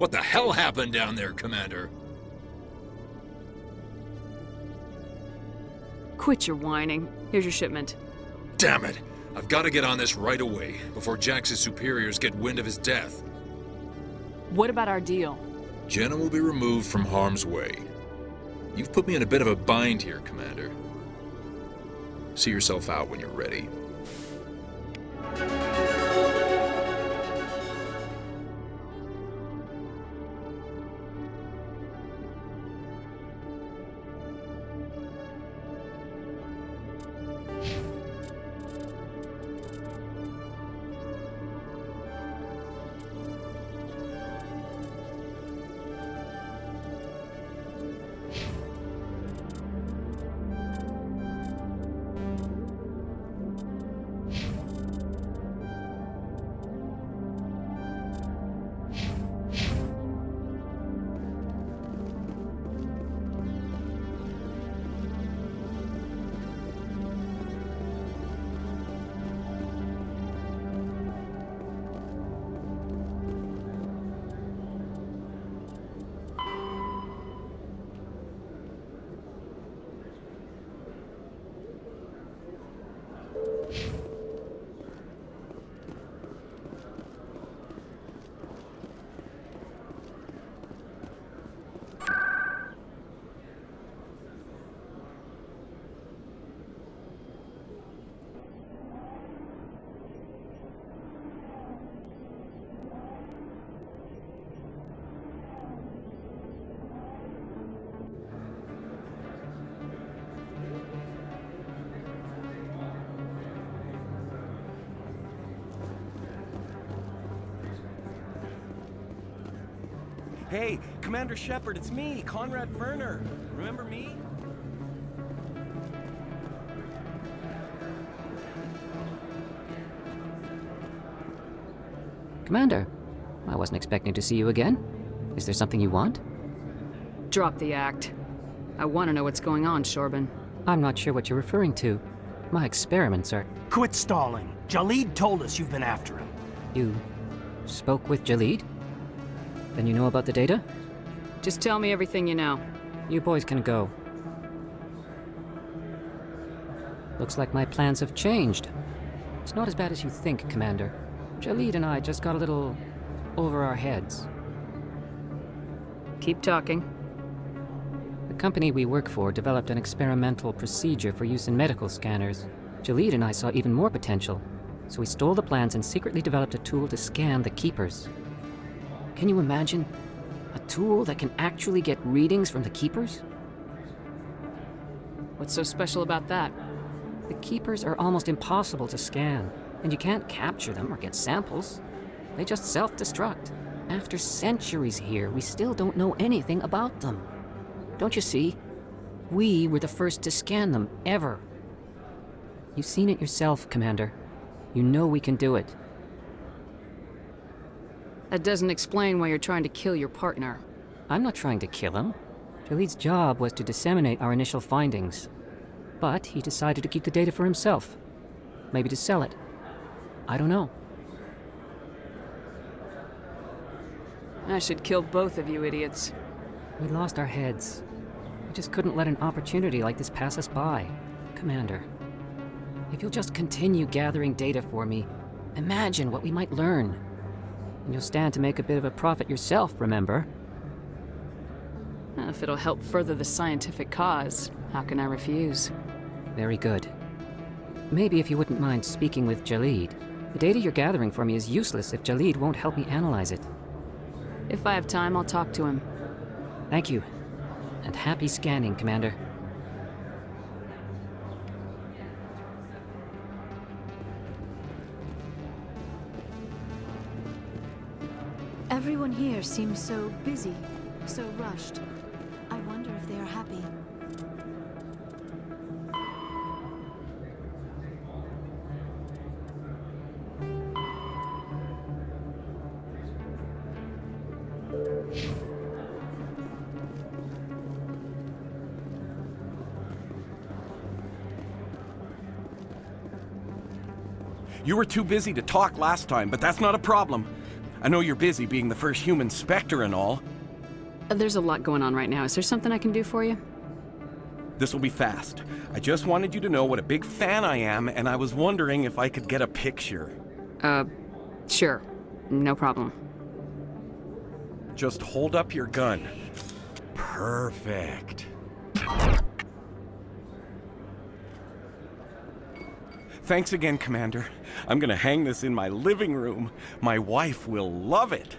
What the hell happened down there, Commander? Quit your whining. Here's your shipment. Damn it! I've got to get on this right away, before Jax's superiors get wind of his death. What about our deal? Jenna will be removed from harm's way. You've put me in a bit of a bind here, Commander. See yourself out when you're ready. Hey, Commander Shepard, it's me, Conrad Werner. Remember me? Commander, I wasn't expecting to see you again. Is there something you want? Drop the act. I want to know what's going on, Shorban. I'm not sure what you're referring to. My experiments are... Quit stalling. Jalid told us you've been after him. You spoke with Jalid? Then you know about the data? Just tell me everything you know. You boys can go. Looks like my plans have changed. It's not as bad as you think, Commander. Jalid and I just got a little over our heads. Keep talking. The company we work for developed an experimental procedure for use in medical scanners. Jalid and I saw even more potential, so we stole the plans and secretly developed a tool to scan the Keepers. Can you imagine? A tool that can actually get readings from the Keepers? What's so special about that? The Keepers are almost impossible to scan, and you can't capture them or get samples. They just self-destruct. After centuries here, we still don't know anything about them. Don't you see? We were the first to scan them, ever. You've seen it yourself, Commander. You know we can do it. That doesn't explain why you're trying to kill your partner. I'm not trying to kill him. Jalid's job was to disseminate our initial findings. But he decided to keep the data for himself. Maybe to sell it. I don't know. I should kill both of you idiots. We lost our heads. We just couldn't let an opportunity like this pass us by. Commander, if you'll just continue gathering data for me, imagine what we might learn. And you'll stand to make a bit of a profit yourself, remember? If it'll help further the scientific cause, how can I refuse? Very good. Maybe if you wouldn't mind speaking with Jalid. The data you're gathering for me is useless if Jalid won't help me analyze it. If I have time, I'll talk to him. Thank you. And happy scanning, Commander. Everyone here seems so busy, so rushed. I wonder if they are happy. You were too busy to talk last time, but that's not a problem. I know you're busy being the first human Spectre and all. There's a lot going on right now. Is there something I can do for you? This will be fast. I just wanted you to know what a big fan I am, and I was wondering if I could get a picture. Sure. No problem. Just hold up your gun. Perfect. Thanks again, Commander. I'm gonna hang this in my living room. My wife will love it.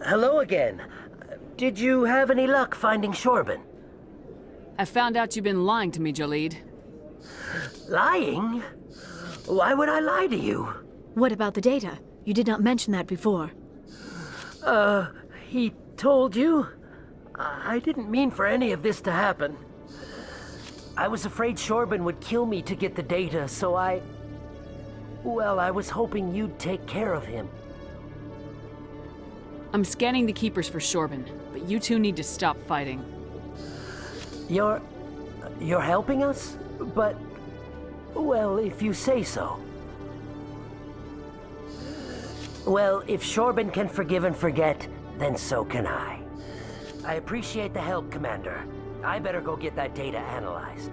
Hello again. Did you have any luck finding Shorban? I found out you've been lying to me, Jalid. Lying? Why would I lie to you? What about the data? You did not mention that before. He told you? I didn't mean for any of this to happen. I was afraid Shorban would kill me to get the data, so well, I was hoping you'd take care of him. I'm scanning the Keepers for Shorban, but you two need to stop fighting. You're helping us? But, well, if you say so. Well, if Shorban can forgive and forget, then so can I. I appreciate the help, Commander. I better go get that data analyzed.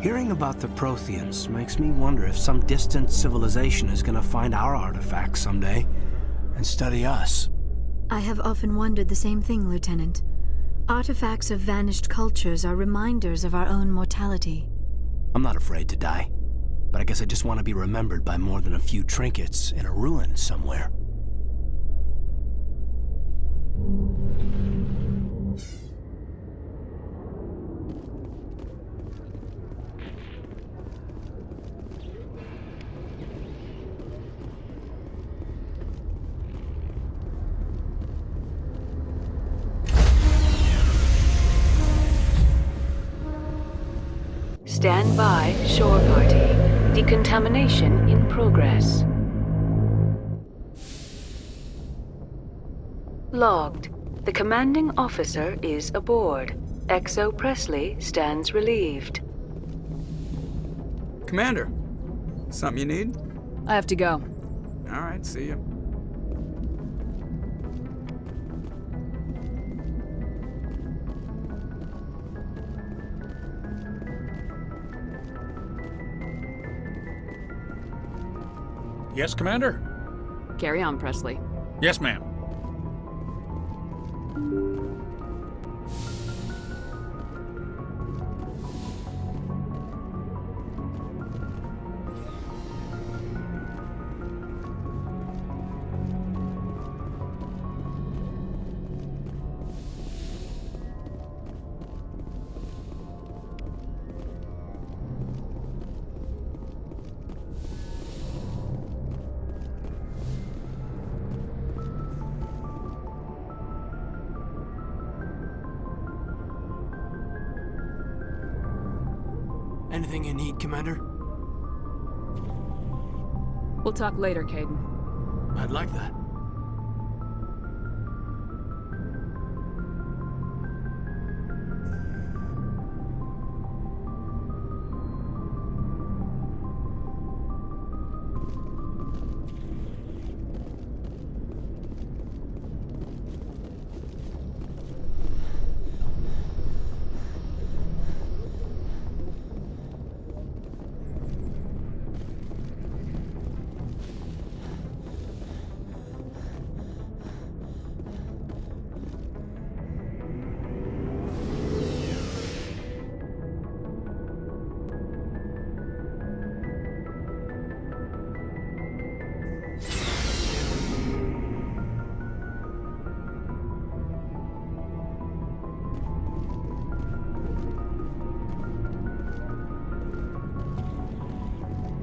Hearing about the Protheans makes me wonder if some distant civilization is gonna find our artifacts someday and study us. I have often wondered the same thing, Lieutenant. Artifacts of vanished cultures are reminders of our own mortality. I'm not afraid to die, but I guess I just want to be remembered by more than a few trinkets in a ruin somewhere. Stand by, shore party. Decontamination in progress. Logged. The commanding officer is aboard. XO Presley stands relieved. Commander, something you need? I have to go. All right, see you. Yes, Commander? Carry on, Presley. Yes, ma'am. Anything you need, Commander? We'll talk later, Caden. I'd like that.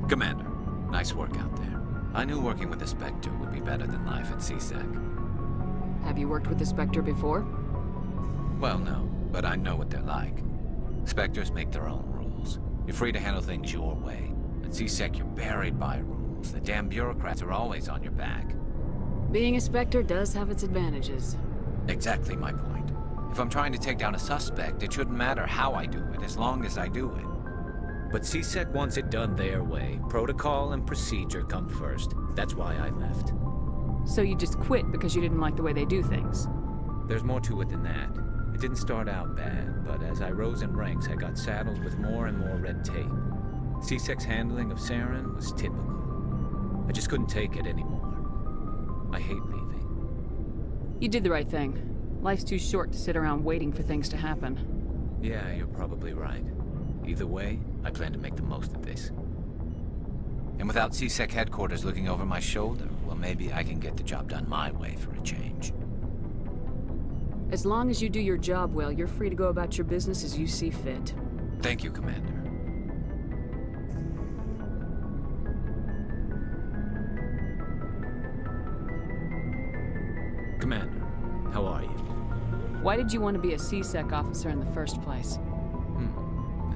Commander, nice work out there. I knew working with the Spectre would be better than life at CSEC. Have you worked with the Spectre before? Well, no, but I know what they're like. Spectres make their own rules. You're free to handle things your way. At CSEC, you're buried by rules. The damn bureaucrats are always on your back. Being a Spectre does have its advantages. Exactly my point. If I'm trying to take down a suspect, it shouldn't matter how I do it, as long as I do it. But CSEC wants it done their way. Protocol and procedure come first. That's why I left. So you just quit because you didn't like the way they do things? There's more to it than that. It didn't start out bad, but as I rose in ranks, I got saddled with more and more red tape. CSEC's handling of Saren was typical. I just couldn't take it anymore. I hate leaving. You did the right thing. Life's too short to sit around waiting for things to happen. Yeah, you're probably right. Either way, I plan to make the most of this. And without CSEC headquarters looking over my shoulder, well, maybe I can get the job done my way for a change. As long as you do your job well, you're free to go about your business as you see fit. Thank you, Commander. Commander, how are you? Why did you want to be a CSEC officer in the first place?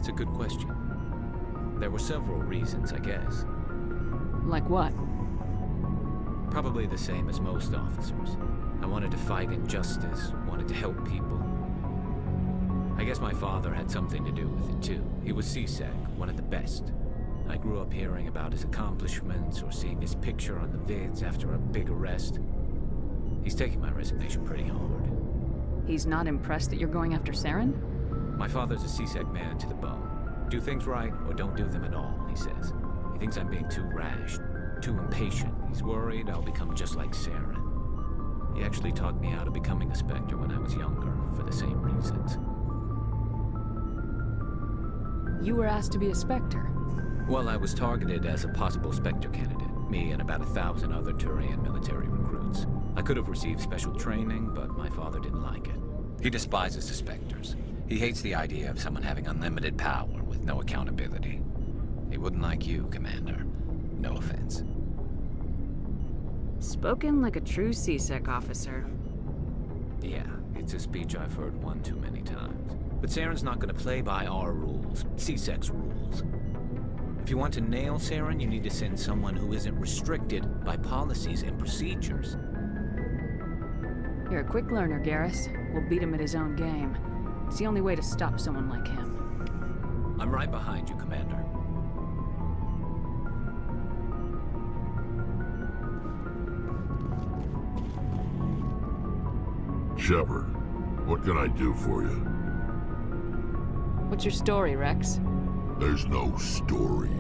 That's a good question. There were several reasons, I guess. Like what? Probably the same as most officers. I wanted to fight injustice, wanted to help people. I guess my father had something to do with it too. He was CSEC, one of the best. I grew up hearing about his accomplishments or seeing his picture on the vids after a big arrest. He's taking my resignation pretty hard. He's not impressed that you're going after Saren? My father's a CSEC man to the bone. Do things right or don't do them at all, he says. He thinks I'm being too rash, too impatient. He's worried I'll become just like Saren. He actually talked me out of becoming a Spectre when I was younger, for the same reasons. You were asked to be a Spectre? Well, I was targeted as a possible Spectre candidate. Me and about 1,000 other Turian military recruits. I could have received special training, but my father didn't like it. He despises the Spectres. He hates the idea of someone having unlimited power with no accountability. He wouldn't like you, Commander. No offense. Spoken like a true CSEC officer. Yeah, it's a speech I've heard one too many times. But Saren's not gonna play by our rules, CSEC's rules. If you want to nail Saren, you need to send someone who isn't restricted by policies and procedures. You're a quick learner, Garrus. We'll beat him at his own game. It's the only way to stop someone like him. I'm right behind you, Commander. Shepard, what can I do for you? What's your story, Rex? There's no story.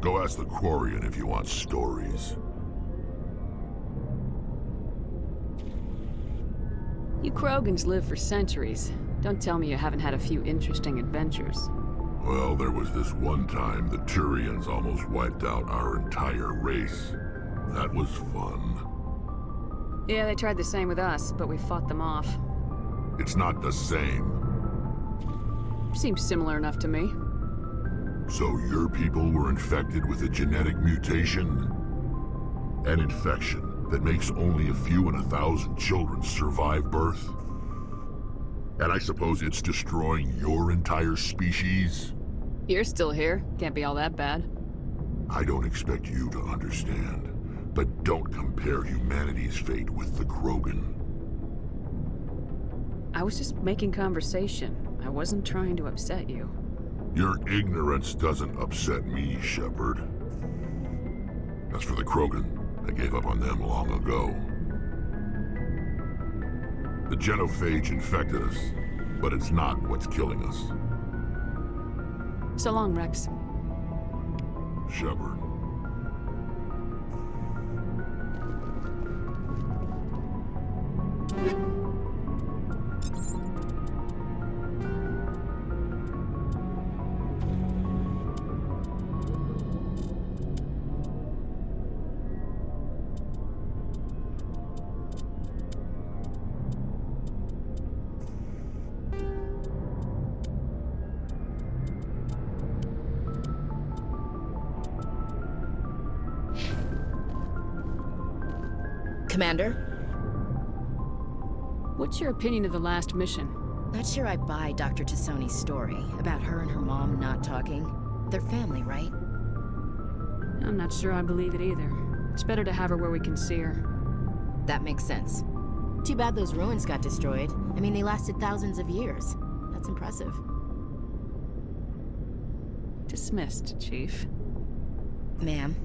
Go ask the Quarian if you want stories. You Krogans live for centuries. Don't tell me you haven't had a few interesting adventures. Well, there was this one time the Turians almost wiped out our entire race. That was fun. Yeah, they tried the same with us, but we fought them off. It's not the same. Seems similar enough to me. So your people were infected with a genetic mutation? An infection that makes only a few in 1,000 children survive birth? And I suppose it's destroying your entire species? You're still here. Can't be all that bad. I don't expect you to understand, but don't compare humanity's fate with the Krogan. I was just making conversation. I wasn't trying to upset you. Your ignorance doesn't upset me, Shepard. As for the Krogan, I gave up on them long ago. The genophage infected us, but it's not what's killing us. So long, Rex. Shepard. Commander? What's your opinion of the last mission? Not sure I buy Dr. Tassoni's story about her and her mom not talking. They're family, right? I'm not sure I believe it either. It's better to have her where we can see her. That makes sense. Too bad those ruins got destroyed. I mean, they lasted thousands of years. That's impressive. Dismissed, Chief. Ma'am.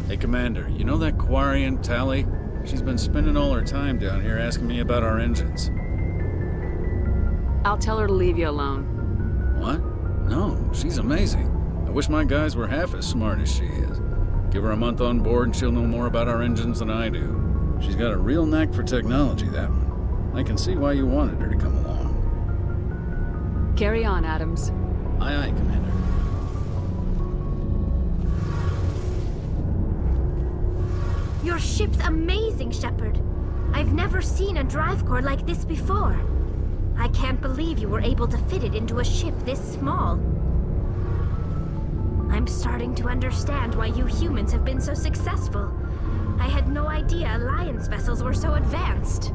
Hey, Commander, you know that Quarian, Tally? She's been spending all her time down here asking me about our engines. I'll tell her to leave you alone. What? No, she's amazing. I wish my guys were half as smart as she is. Give her a month on board and she'll know more about our engines than I do. She's got a real knack for technology, that one. I can see why you wanted her to come along. Carry on, Adams. Aye, aye, Commander. Your ship's amazing, Shepard. I've never seen a drive core like this before. I can't believe you were able to fit it into a ship this small. I'm starting to understand why you humans have been so successful. I had no idea Alliance vessels were so advanced.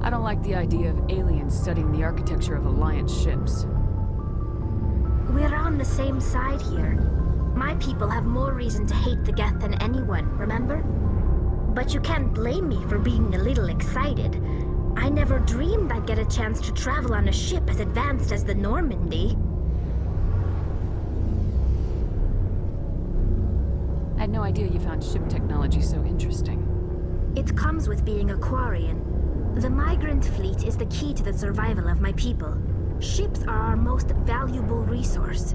I don't like the idea of aliens studying the architecture of Alliance ships. We're on the same side here. My people have more reason to hate the Geth than anyone, remember? But you can't blame me for being a little excited. I never dreamed I'd get a chance to travel on a ship as advanced as the Normandy. I had no idea you found ship technology so interesting. It comes with being a Quarian. The migrant fleet is the key to the survival of my people. Ships are our most valuable resource.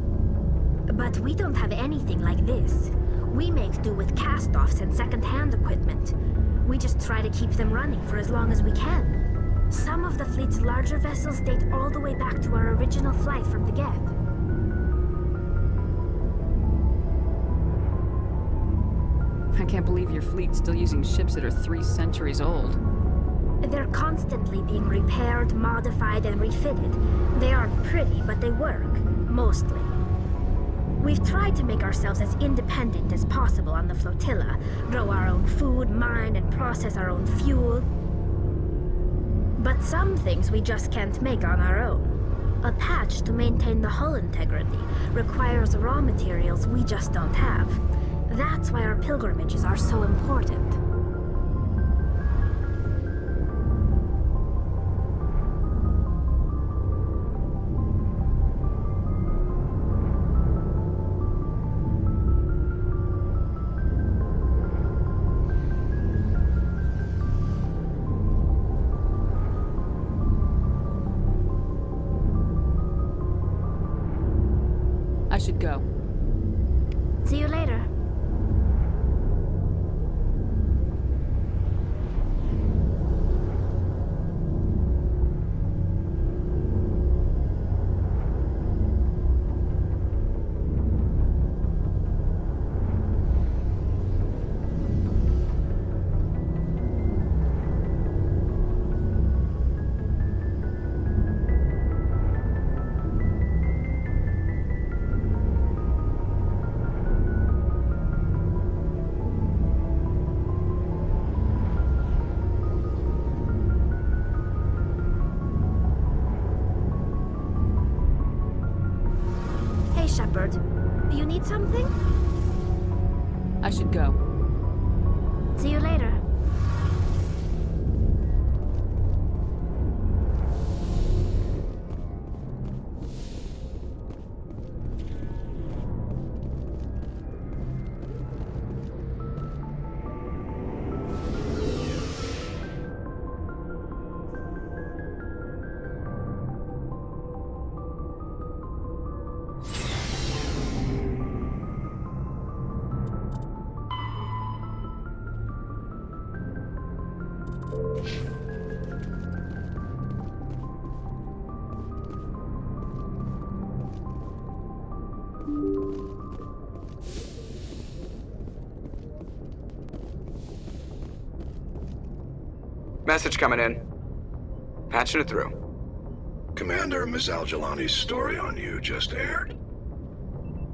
But we don't have anything like this. We make do with cast-offs and second-hand equipment. We just try to keep them running for as long as we can. Some of the fleet's larger vessels date all the way back to our original flight from the Geth. I can't believe your fleet's still using ships that are 3 centuries old. They're constantly being repaired, modified, and refitted. They aren't pretty, but they work. Mostly. We've tried to make ourselves as independent as possible on the flotilla, grow our own food, mine and process our own fuel. But some things we just can't make on our own. A patch to maintain the hull integrity requires raw materials we just don't have. That's why our pilgrimages are so important. I should go. See you later. Shepard. You need something? I should go. See you later. Message coming in. Patching it through. Commander, Ms. Al-Jalani's story on you just aired.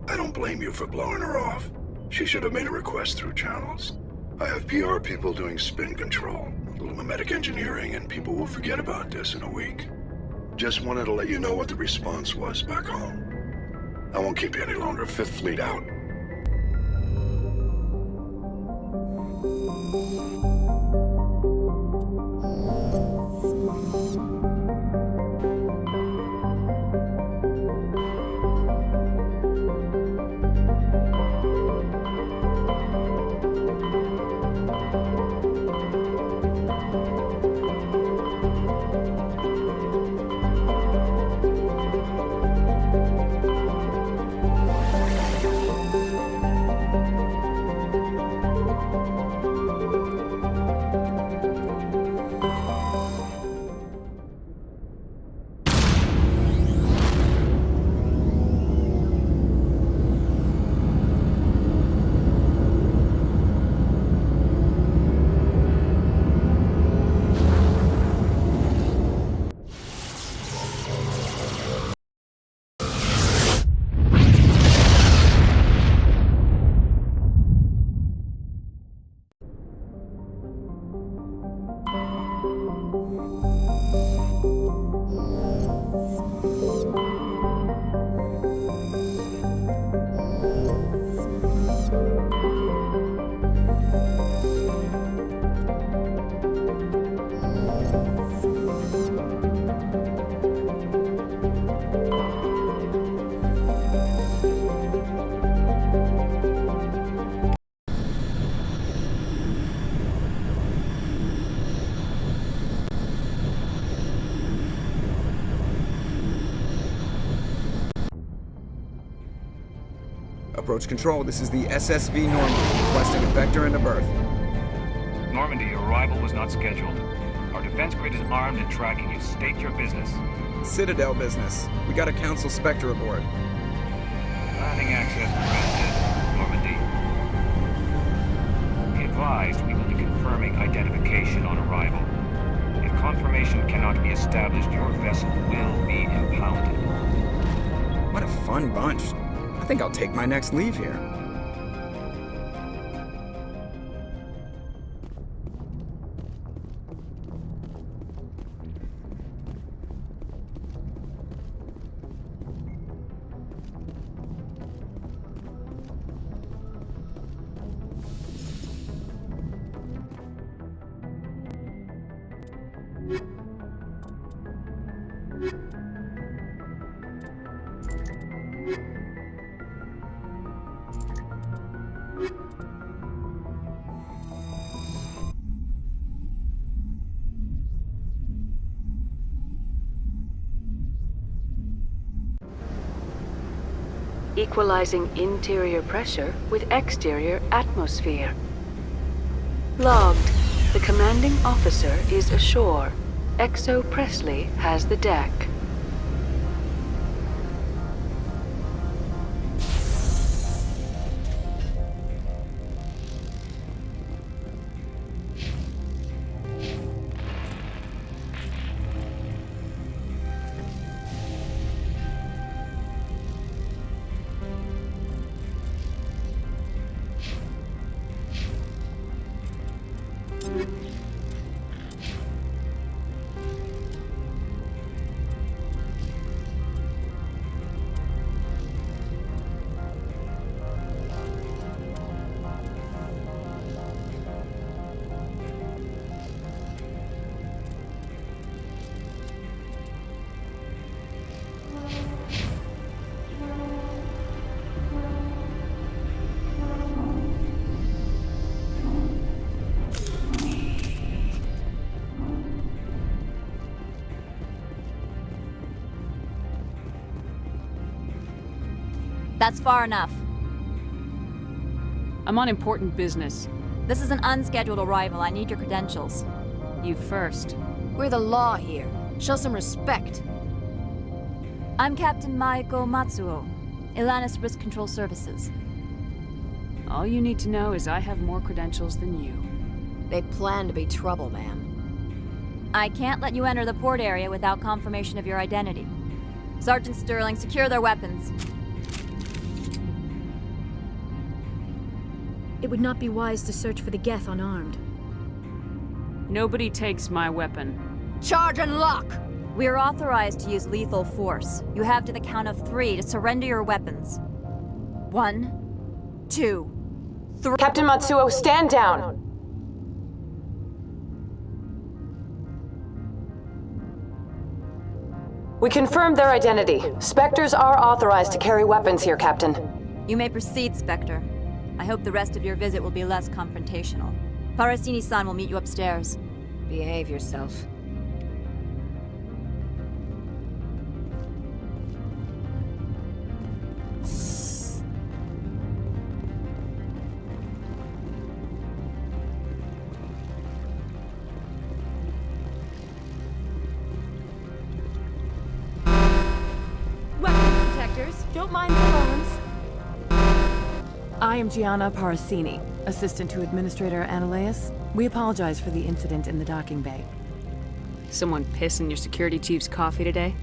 I don't blame you for blowing her off. She should have made a request through channels. I have PR people doing spin control, a little mimetic engineering, and people will forget about this in a week. Just wanted to let you know what the response was back home. I won't keep you any longer. Fifth Fleet out. Approach control, this is the SSV Normandy, requesting a vector into berth. Normandy, your arrival was not scheduled. Our defense grid is armed and tracking you. State your business. Citadel business. We got a Council Spectre aboard. Landing access granted, Normandy. Be advised, we will be confirming identification on arrival. If confirmation cannot be established, your vessel will be impounded. What a fun bunch. I think I'll take my next leave here. Equalizing interior pressure with exterior atmosphere. Logged. The commanding officer is ashore. XO Presley has the deck. That's far enough. I'm on important business. This is an unscheduled arrival. I need your credentials. You first. We're the law here. Show some respect. I'm Captain Maiko Matsuo, Ilanis Risk Control Services. All you need to know is I have more credentials than you. They plan to be trouble, ma'am. I can't let you enter the port area without confirmation of your identity. Sergeant Sterling, secure their weapons. It would not be wise to search for the Geth unarmed. Nobody takes my weapon. Charge and lock! We're authorized to use lethal force. You have to the count of 3 to surrender your weapons. 1, 2, 3. Captain Matsuo, stand down! We confirmed their identity. Spectres are authorized to carry weapons here, Captain. You may proceed, Spectre. I hope the rest of your visit will be less confrontational. Parasini-san will meet you upstairs. Behave yourself. Weapons protectors, don't mind the alarms. I am Gianna Parasini, assistant to Administrator Ananias. We apologize for the incident in the docking bay. Someone piss in your security chief's coffee today?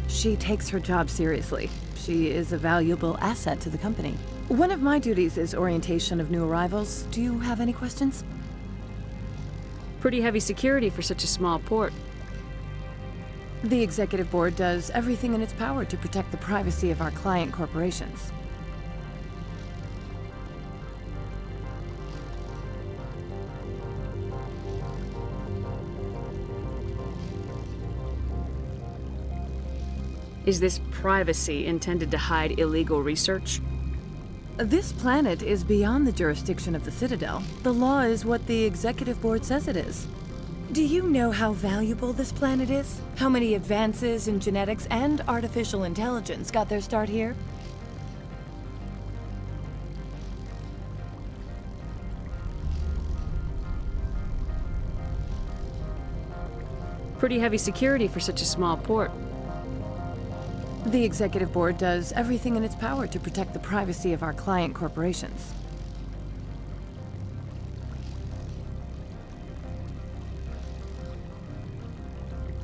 She takes her job seriously. She is a valuable asset to the company. One of my duties is orientation of new arrivals. Do you have any questions? Pretty heavy security for such a small port. The Executive Board does everything in its power to protect the privacy of our client corporations. Is this privacy intended to hide illegal research? This planet is beyond the jurisdiction of the Citadel. The law is what the Executive Board says it is. Do you know how valuable this planet is? How many advances in genetics and artificial intelligence got their start here? Pretty heavy security for such a small port. The Executive Board does everything in its power to protect the privacy of our client corporations.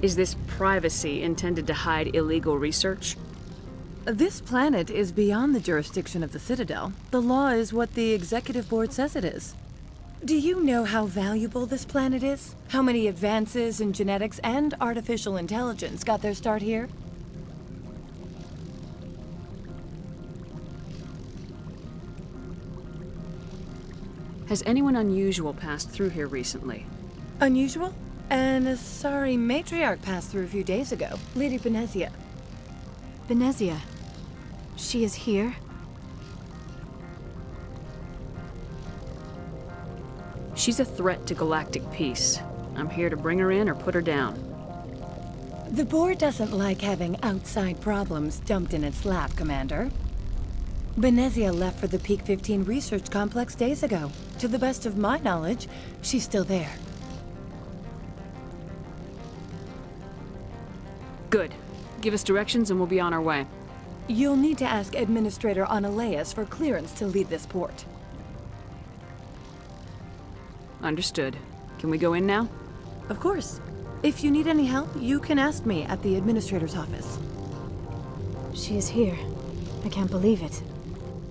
Is this privacy intended to hide illegal research? This planet is beyond the jurisdiction of the Citadel. The law is what the Executive Board says it is. Do you know how valuable this planet is? How many advances in genetics and artificial intelligence got their start here? Has anyone unusual passed through here recently? Unusual? An Asari matriarch passed through a few days ago. Lady Benezia. Benezia? She is here? She's a threat to galactic peace. I'm here to bring her in or put her down. The board doesn't like having outside problems dumped in its lap, Commander. Benezia left for the Peak 15 research complex days ago. To the best of my knowledge, she's still there. Good. Give us directions and we'll be on our way. You'll need to ask Administrator Ananias for clearance to leave this port. Understood. Can we go in now? Of course. If you need any help, you can ask me at the Administrator's office. She is here. I can't believe it.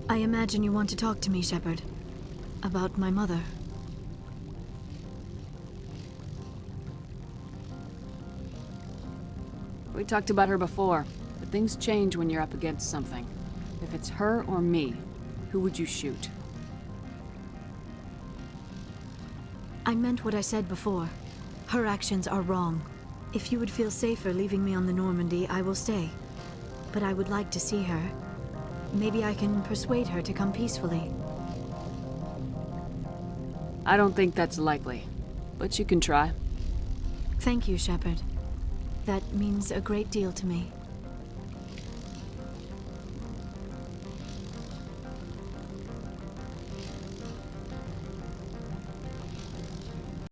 I imagine you want to talk to me, Shepard. About my mother. We talked about her before, but things change when you're up against something. If it's her or me, who would you shoot? I meant what I said before. Her actions are wrong. If you would feel safer leaving me on the Normandy, I will stay. But I would like to see her. Maybe I can persuade her to come peacefully. I don't think that's likely, but you can try. Thank you, Shepard. That means a great deal to me.